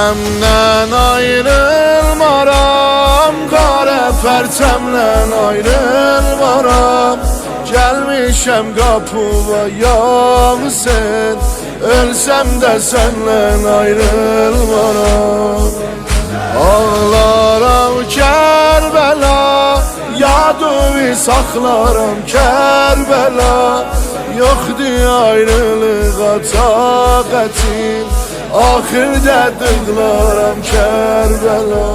Səndən ayrılmaram, qara pərçəmdən ayrılmaram. Gəlmişəm qapıva yağsın, ölsəm də səndən ayrılmaram. Ağlaram Kərbəla, yadıvi saxlaram Kərbəla. Yoxdur ayrılığa taqətim, axırda dıqlaram Kərbəla.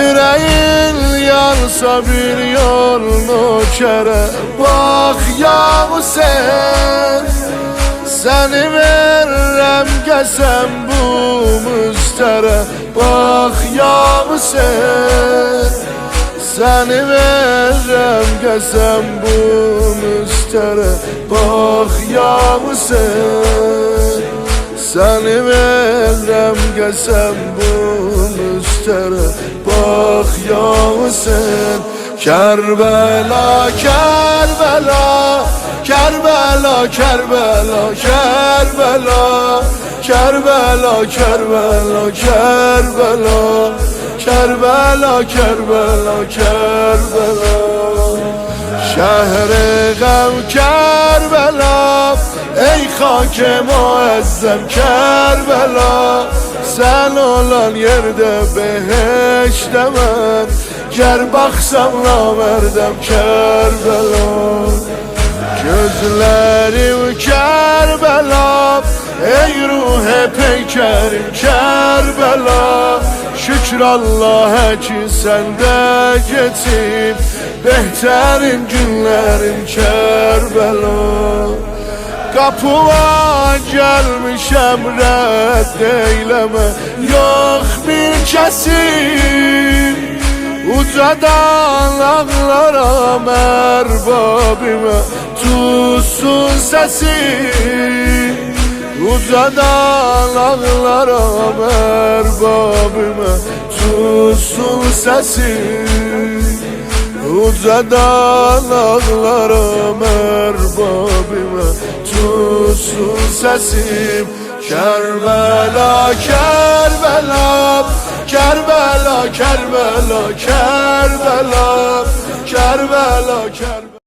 Ürəyin yansa bir yol nökərə, bax yağsın. Səni verrəm qəsəm bu müstərə, bax yağsın. Səni verrəm qəsəm bu müstərə, bax yağsın. Səni verrəm qəsəm bu müstərə, bax yağsın. Kərbəla, Kərbəla, Kərbəla, Kərbəla, Kərbəla, Kərbəla, Kərbəla, Kərbəla, Kərbəla, Kərbəla, Kərbəla. Şəhri qəv Kərbəla, ey xak-ı müəzzəm Kərbəla. Sən olan yerdə behişdə mən, gər baxsam namərdəm Kərbəla. Gözlərim Kərbəla, ey ruh-i peykərim Kərbəla. Şükür Allah'a ki səndə geçib behtərin günlərim Kərbəla. Qapıma gəlmişəm rədd eyləmə, yox bir kəsim. Ucadan ağlaram ərbabimə, tutsun səsim. Ucadan ağlaram ərbabimə, tutsun səsim. Ucadan ağlaram ərbabimə, tutsun səsim. Kərbəla, Kərbəla, Kərbəla, Kərbəla, Kərbəla, Kərbəla, Kərbəla.